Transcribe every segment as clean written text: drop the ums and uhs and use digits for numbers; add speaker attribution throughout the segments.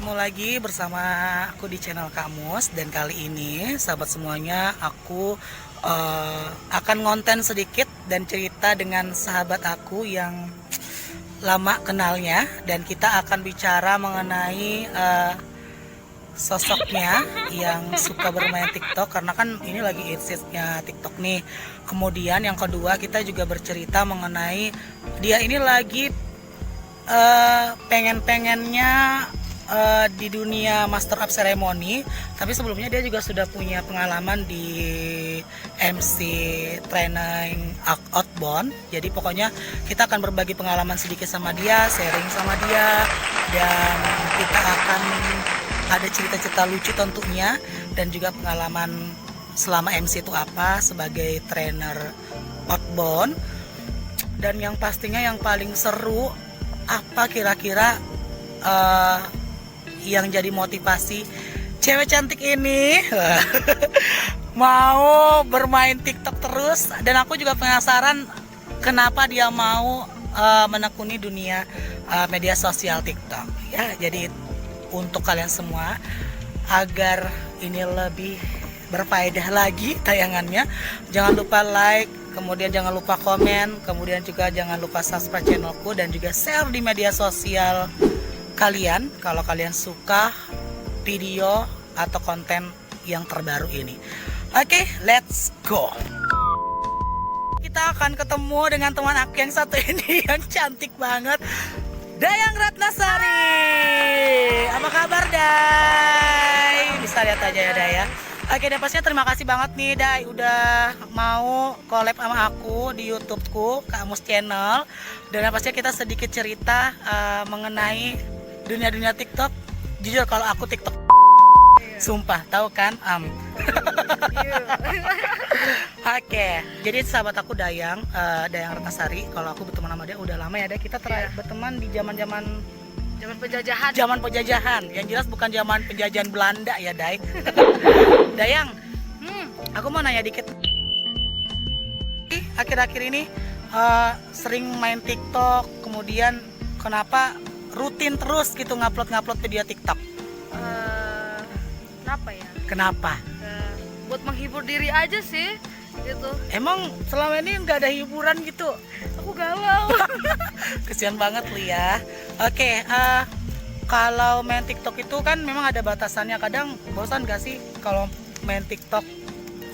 Speaker 1: ketemu lagi bersama aku di channel Kamus. Dan kali ini sahabat semuanya, aku akan ngonten sedikit dan cerita dengan sahabat aku yang lama kenalnya. Dan kita akan bicara mengenai sosoknya yang suka bermain TikTok, karena kan ini lagi hits-hitsnya TikTok nih. Kemudian yang kedua, kita juga bercerita mengenai dia ini lagi pengen-pengennya di dunia Master of Ceremony, tapi sebelumnya dia juga sudah punya pengalaman di MC training outbound. Jadi pokoknya kita akan berbagi pengalaman sedikit sama dia, sharing sama dia, dan kita akan ada cerita-cerita lucu tentunya, dan juga pengalaman selama MC itu apa sebagai trainer outbound. Dan yang pastinya yang paling seru, apa kira-kira yang jadi motivasi cewek cantik ini mau bermain TikTok terus. Dan aku juga penasaran kenapa dia mau menekuni dunia media sosial TikTok ya. Jadi untuk kalian semua, agar ini lebih berfaedah lagi tayangannya, jangan lupa like, kemudian jangan lupa komen, kemudian juga jangan lupa subscribe channelku, dan juga share di media sosial kalian kalau kalian suka video atau konten yang terbaru ini. Oke, let's go. Kita akan ketemu dengan teman aku yang satu ini yang cantik banget, Dayang Ratnasari. Apa kabar, Day? Bisa lihat aja ya, Day ya. Oke, dan pastinya terima kasih banget nih, Day, udah mau collab sama aku di YouTubeku, Kamus Channel. Dan pastinya kita sedikit cerita mengenai dunia-dunia TikTok. Jujur kalau aku TikTok, sumpah, tahu kan? Oke, jadi sahabat aku Dayang Ratnasari. Kalau aku berteman sama dia udah lama ya, Day. Kita terakhir berteman di zaman penjajahan. Zaman penjajahan. Yang jelas bukan zaman penjajahan Belanda ya, Day. Dayang, aku mau nanya dikit. Akhir-akhir ini sering main TikTok, kemudian kenapa rutin terus gitu ngupload video TikTok?
Speaker 2: Kenapa ya?
Speaker 1: Kenapa?
Speaker 2: Buat menghibur diri aja sih gitu.
Speaker 1: Emang selama ini nggak ada hiburan gitu?
Speaker 2: Aku galau.
Speaker 1: Kesian banget lu ya. Oke, kalau main TikTok itu kan memang ada batasannya. Kadang bosan gak sih kalau main TikTok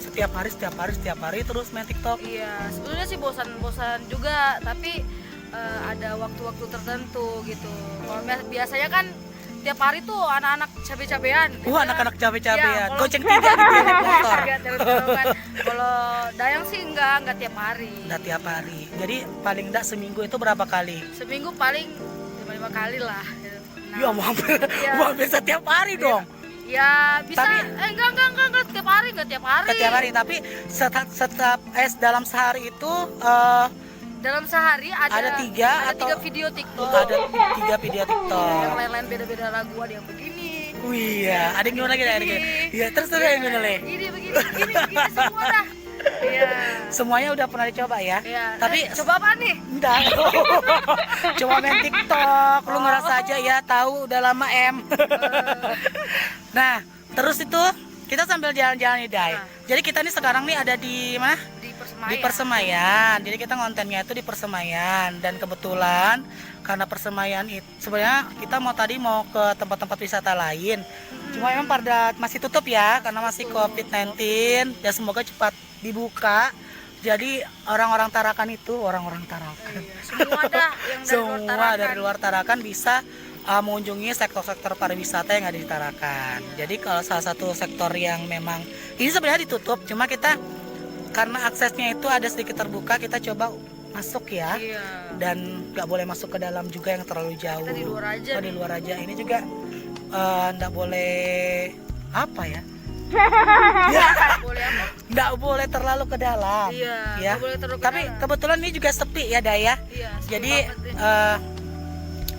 Speaker 1: setiap hari terus main TikTok?
Speaker 2: Iya, sebenarnya sih bosan juga, tapi ada waktu-waktu tertentu gitu. Kalau biasanya kan tiap hari tuh anak-anak cabe-cabean.
Speaker 1: Anak-anak cabe-cabean.
Speaker 2: Ya,
Speaker 1: Goceng 3 gitu ya, naik motor.
Speaker 2: Kalau Dayang sih enggak tiap hari.
Speaker 1: Enggak tiap hari. Jadi paling enggak seminggu itu berapa kali?
Speaker 2: Seminggu paling 5 kali lah. Nah,
Speaker 1: ya hampir setiap hari dong.
Speaker 2: Ya bisa.
Speaker 1: Tapi,
Speaker 2: enggak tiap hari,
Speaker 1: Setiap hari, tapi dalam sehari itu
Speaker 2: dalam sehari ada
Speaker 1: 3
Speaker 2: video TikTok.
Speaker 1: Ada 3 video TikTok.
Speaker 2: Yang lain-lain beda-beda lagu, ada yang begini.
Speaker 1: Wih ya, ada yang gimana lagi? Iya, terus yang gimana Le?
Speaker 2: Ini begini semua dah. Iya.
Speaker 1: Semuanya udah pernah dicoba ya?
Speaker 2: Iya.
Speaker 1: Tapi
Speaker 2: coba apa nih?
Speaker 1: enggak. Coba main TikTok, lu ngerasa aja ya, tahu udah lama Nah, terus itu kita sambil jalan-jalan nih, Day. Jadi kita nih sekarang nih ada di mana? Di Persemayan. Jadi kita kontennya itu di Persemayan, dan kebetulan karena Persemayan itu sebenarnya kita tadi mau ke tempat-tempat wisata lain. Cuma memang pada masih tutup ya karena masih COVID-19. Ya semoga cepat dibuka. Jadi orang-orang Tarakan
Speaker 2: semua dah yang
Speaker 1: dari luar Tarakan bisa mengunjungi sektor-sektor pariwisata yang ada di Tarakan. Jadi kalau salah satu sektor yang memang ini sebenarnya ditutup, cuma kita karena aksesnya itu ada sedikit terbuka, kita coba masuk ya.
Speaker 2: Iya.
Speaker 1: Dan nggak boleh masuk ke dalam juga yang terlalu jauh.
Speaker 2: Kita di luar aja.
Speaker 1: Di luar aja. Ini juga nggak boleh apa ya? Nggak boleh terlalu ke dalam.
Speaker 2: Iya.
Speaker 1: Ya.
Speaker 2: Boleh terlalu ke
Speaker 1: Tapi
Speaker 2: dalam.
Speaker 1: kebetulan ini juga sepi ya, Daya.
Speaker 2: Iya.
Speaker 1: Jadi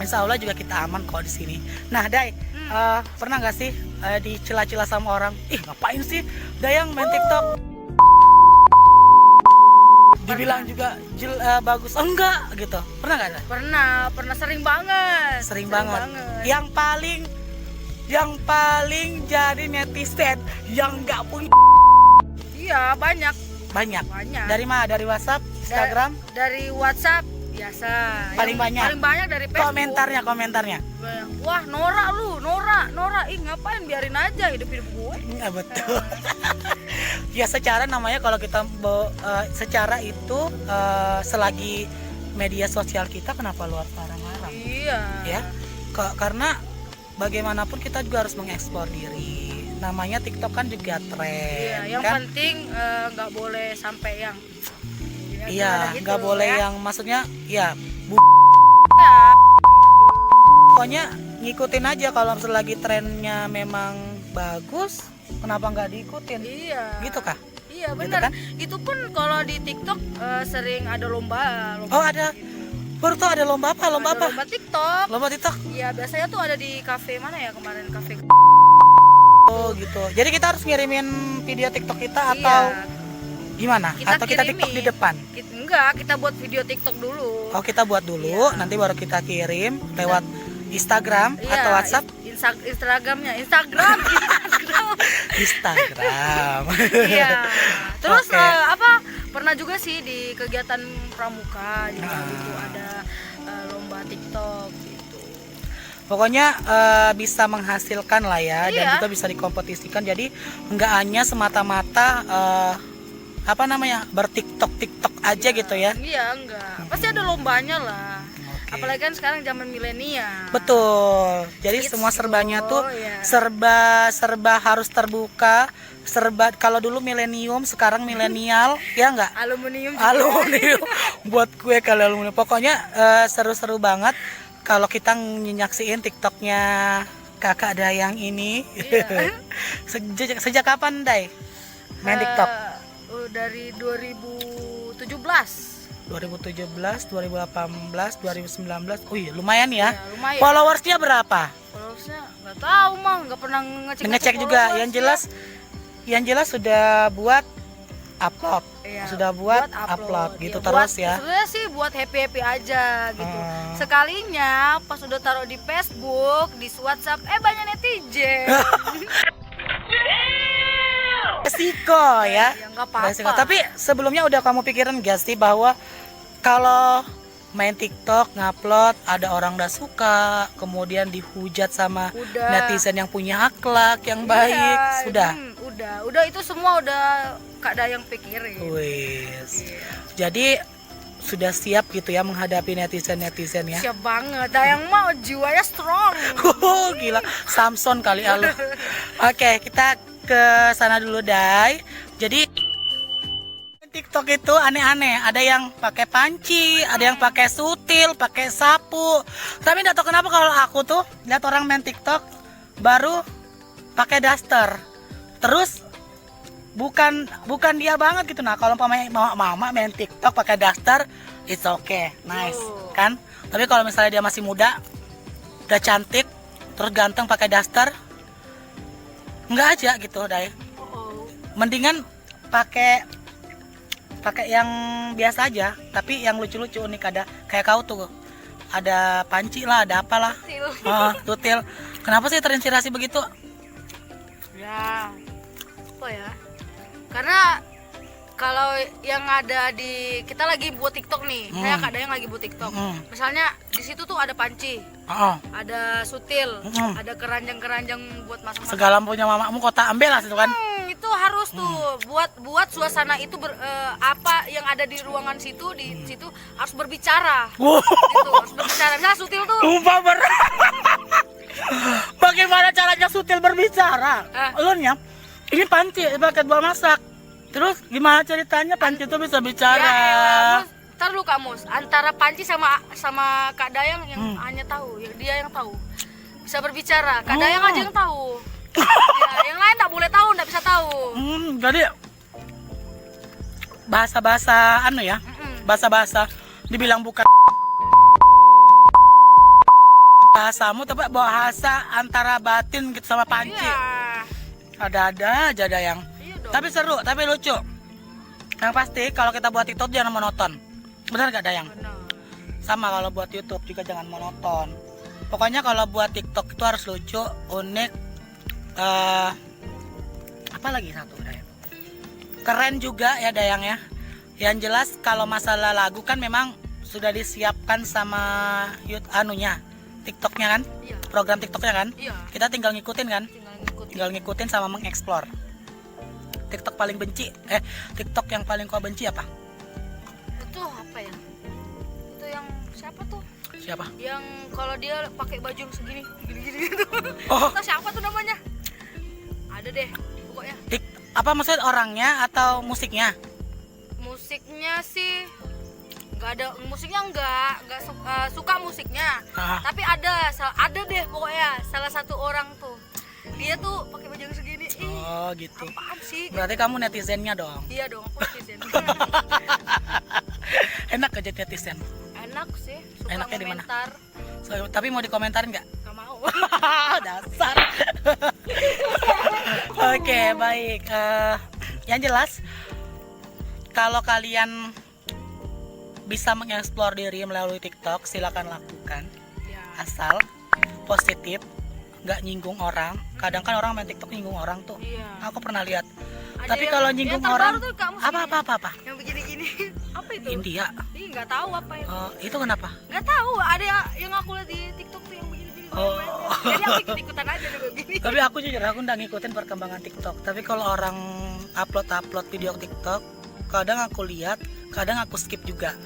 Speaker 1: insya Allah juga kita aman kok di sini. Nah, Day, pernah nggak sih dicela-cela sama orang? Ih, ngapain sih Dayang main TikTok? Dibilang juga bagus, enggak gitu. Pernah nggak?
Speaker 2: Pernah sering banget.
Speaker 1: Sering banget. Yang paling yang paling jadi netizen yang nggak punya
Speaker 2: Iya, banyak.
Speaker 1: banyak.
Speaker 2: Banyak.
Speaker 1: Dari mana? Dari WhatsApp, Instagram?
Speaker 2: Dari WhatsApp biasa.
Speaker 1: Paling
Speaker 2: Yang
Speaker 1: banyak.
Speaker 2: Paling banyak dari Facebook.
Speaker 1: Komentarnya.
Speaker 2: Banyak. Wah, Nora lu, Nora. Ih, ngapain, biarin aja hidup-hidup gue.
Speaker 1: Nggak betul. Ya secara namanya kalau kita secara itu selagi media sosial kita kenapa luar larang-larang?
Speaker 2: Iya.
Speaker 1: Ya, karena bagaimanapun kita juga harus mengeksplor diri. Namanya TikTok kan juga tren.
Speaker 2: Iya, yang
Speaker 1: kan?
Speaker 2: penting nggak boleh sampai yang
Speaker 1: Iya,
Speaker 2: gitu,
Speaker 1: nggak boleh
Speaker 2: ya.
Speaker 1: yang maksudnya ya
Speaker 2: Ya,
Speaker 1: pokoknya ngikutin aja kalau selagi trennya memang bagus, kenapa nggak diikutin?
Speaker 2: iya.
Speaker 1: Gitu kah?
Speaker 2: Iya,
Speaker 1: Gitu
Speaker 2: benar.
Speaker 1: kan?
Speaker 2: Itu pun kalau di TikTok sering ada lomba.
Speaker 1: Oh ada, baru tuh ada lomba apa? Lomba
Speaker 2: Ada
Speaker 1: apa?
Speaker 2: Lomba TikTok.
Speaker 1: Lomba TikTok.
Speaker 2: Iya, biasanya tuh ada di kafe mana ya kemarin, kafe.
Speaker 1: Oh gitu. Jadi kita harus ngirimin video TikTok kita atau
Speaker 2: Iya.
Speaker 1: gimana? Atau kita
Speaker 2: kirimin.
Speaker 1: TikTok di depan?
Speaker 2: Enggak, kita buat video TikTok dulu.
Speaker 1: Oh kita buat dulu,
Speaker 2: Iya.
Speaker 1: nanti baru kita kirim lewat Instagram
Speaker 2: Iya,
Speaker 1: atau WhatsApp?
Speaker 2: Instagramnya,
Speaker 1: Instagram.
Speaker 2: Iya. Terus
Speaker 1: Oke.
Speaker 2: pernah juga sih di kegiatan pramuka gitu,
Speaker 1: Ah.
Speaker 2: gitu ada lomba TikTok gitu.
Speaker 1: Pokoknya bisa menghasilkan lah ya, dan
Speaker 2: Iya.
Speaker 1: juga bisa dikompetisikan. Jadi nggak hanya semata-mata apa namanya bertiktok aja gitu ya.
Speaker 2: Iya, enggak. Pasti ada lombanya lah.
Speaker 1: Oke.
Speaker 2: Apalagi kan sekarang zaman milenial.
Speaker 1: Betul. Jadi
Speaker 2: Kids
Speaker 1: semua serbanya tuh
Speaker 2: iya.
Speaker 1: serba harus terbuka. Serba kalau dulu milenium, sekarang milenial, ya nggak?
Speaker 2: Aluminium juga.
Speaker 1: Aluminium. Buat gue kalau aluminium. Pokoknya seru-seru banget kalau kita nyaksiin TikToknya Kakak Dayang ini.
Speaker 2: Iya.
Speaker 1: Sejak kapan, Day? Main TikTok?
Speaker 2: Dari 2017.
Speaker 1: 2017, 2018, 2019. Oh iya, lumayan ya.
Speaker 2: Ya, lumayan.
Speaker 1: Followersnya berapa?
Speaker 2: Followersnya nggak tahu mah, nggak pernah
Speaker 1: Ngecek juga. Yang jelas sudah buat upload.
Speaker 2: Iya,
Speaker 1: Sudah buat upload gitu
Speaker 2: Iya,
Speaker 1: terus
Speaker 2: buat,
Speaker 1: ya.
Speaker 2: Sebenarnya sih buat happy aja gitu.
Speaker 1: Hmm.
Speaker 2: Sekalinya pas udah taruh di Facebook, di WhatsApp, banyak netizen.
Speaker 1: Resiko ya.
Speaker 2: Ya nggak apa-apa.
Speaker 1: Resiko. Tapi sebelumnya udah kamu pikirin gak sih bahwa kalau main TikTok ngupload ada orang udah suka, kemudian dihujat sama
Speaker 2: Udah.
Speaker 1: netizen yang punya akhlak yang baik,
Speaker 2: Iya,
Speaker 1: sudah.
Speaker 2: Udah itu semua udah Kak Dayang pikirin.
Speaker 1: Wis.
Speaker 2: Iya.
Speaker 1: Jadi sudah siap gitu ya menghadapi netizen ya.
Speaker 2: Siap banget. Dayang mah jiwanya strong.
Speaker 1: Gila, Samson kali ya lu. Oke, kita ke sana dulu, Day. Jadi TikTok itu aneh-aneh. Ada yang pakai panci, ada yang pakai sutil, pakai sapu. Tapi enggak tahu kenapa kalau aku tuh lihat orang main TikTok baru pakai daster. Terus bukan dia banget gitu. Nah, kalau mama main TikTok pakai daster, it's okay, nice, kan? Tapi kalau misalnya dia masih muda, udah cantik, terus ganteng pakai daster, nggak aja gitu, Day. Mendingan pakai yang biasa aja, tapi yang lucu-lucu unik. Ada kayak kau tuh, ada panci lah, ada apalah. Tutil. Kenapa sih terinspirasi begitu?
Speaker 2: Ya, apa ya? Karena kalau yang ada di kita lagi buat TikTok nih, kayak Kak Dayang lagi buat TikTok. Misalnya di situ tuh ada panci, ada sutil, ada keranjang-keranjang buat masak-masak.
Speaker 1: Segala punya mamamu kota ambil lah situ kan.
Speaker 2: Itu harus tuh buat suasana itu apa yang ada di ruangan situ di situ harus berbicara. Gitu, harus berbicara. Misalnya sutil tuh.
Speaker 1: Bagaimana caranya sutil berbicara? Ulunnya, ini panci pakai buat masak. Terus gimana ceritanya panci itu bisa bicara?
Speaker 2: Ya elah, ntar lu Kamus, antara panci sama Kak Dayang yang hanya tahu, yang dia yang tahu. Bisa berbicara, Kak Dayang aja yang tahu. Ya, yang lain tak boleh tahu, tak bisa tahu.
Speaker 1: Jadi bahasa-bahasa ya, bahasa-bahasa dibilang bukan bahasamu, tapi bahasa antara batin gitu sama panci.
Speaker 2: Iya.
Speaker 1: Ada-ada aja Dayang.
Speaker 2: Iya dong.
Speaker 1: Tapi seru, tapi lucu. Yang pasti kalau kita buat TikTok jangan monoton. Benar gak Dayang?
Speaker 2: Benar.
Speaker 1: Sama kalau buat YouTube juga jangan monoton. Pokoknya kalau buat TikTok itu harus lucu, unik, apa lagi satu udah ya? Keren juga ya Dayang ya. Yang jelas kalau masalah lagu kan memang sudah disiapkan sama anunya, TikToknya kan,
Speaker 2: Iya.
Speaker 1: program TikToknya kan.
Speaker 2: Iya.
Speaker 1: Kita tinggal ngikutin kan,
Speaker 2: Tinggal ngikut.
Speaker 1: sama mengeksplor. TikTok paling benci, TikTok yang paling kau benci apa?
Speaker 2: Itu apa ya? Itu yang siapa tuh?
Speaker 1: Siapa?
Speaker 2: Yang kalau dia pakai baju yang segini, gini-gini gitu.
Speaker 1: Oh.
Speaker 2: Atau siapa tuh namanya? Ada deh, pokoknya.
Speaker 1: Apa maksud orangnya atau musiknya?
Speaker 2: Musiknya sih nggak ada, musiknya nggak suka musiknya.
Speaker 1: Ah.
Speaker 2: Tapi ada deh pokoknya salah satu orang tuh. Dia tuh pakai baju yang segini. Ih,
Speaker 1: Oh gitu.
Speaker 2: apaan sih?
Speaker 1: Berarti kamu netizennya dong.
Speaker 2: Iya dong, aku netizen.
Speaker 1: Enak aja netizen.
Speaker 2: Enak sih, suka
Speaker 1: Enaknya di mana?
Speaker 2: komentar.
Speaker 1: Tapi mau dikomentarin nggak?
Speaker 2: Gak mau.
Speaker 1: Dasar. Oke, baik. Yang jelas, kalau kalian bisa mengeksplor diri melalui TikTok, silakan lakukan.
Speaker 2: Ya.
Speaker 1: Asal positif, nggak nyinggung orang. Kadang kan orang main TikTok nyinggung orang tuh.
Speaker 2: Iya.
Speaker 1: Aku pernah lihat.
Speaker 2: Ada
Speaker 1: Tapi
Speaker 2: yang-
Speaker 1: kalau
Speaker 2: yang
Speaker 1: nyinggung
Speaker 2: terbaru
Speaker 1: orang,
Speaker 2: tuh, Kak, musiknya.
Speaker 1: apa?
Speaker 2: Yang begini-gini. Apa itu?
Speaker 1: India.
Speaker 2: Ih, nggak tahu apa itu.
Speaker 1: Itu kenapa?
Speaker 2: Nggak tahu, ada yang aku lihat di TikTok tuh yang begini-begini.
Speaker 1: Oh.
Speaker 2: Jadi aku ikut-ikutan aja juga gini.
Speaker 1: Tapi aku jujur aku nggak ngikutin perkembangan TikTok. Tapi kalau orang upload video TikTok, kadang aku lihat, kadang aku skip juga.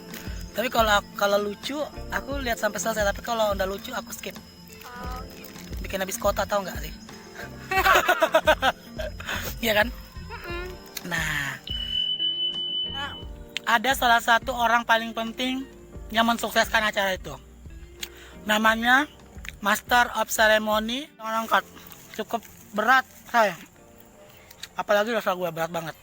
Speaker 1: Tapi kalau lucu, aku lihat sampai selesai. Tapi kalau udah lucu, aku skip.
Speaker 2: Oh, gitu.
Speaker 1: Bikin habis kota tahu nggak sih? Iya kan?
Speaker 2: Mm-mm.
Speaker 1: Nah, ada salah satu orang paling penting yang mensukseskan acara itu. Namanya Master of Ceremony. Orang angkat cukup berat saya. Apalagi rasa gue berat banget.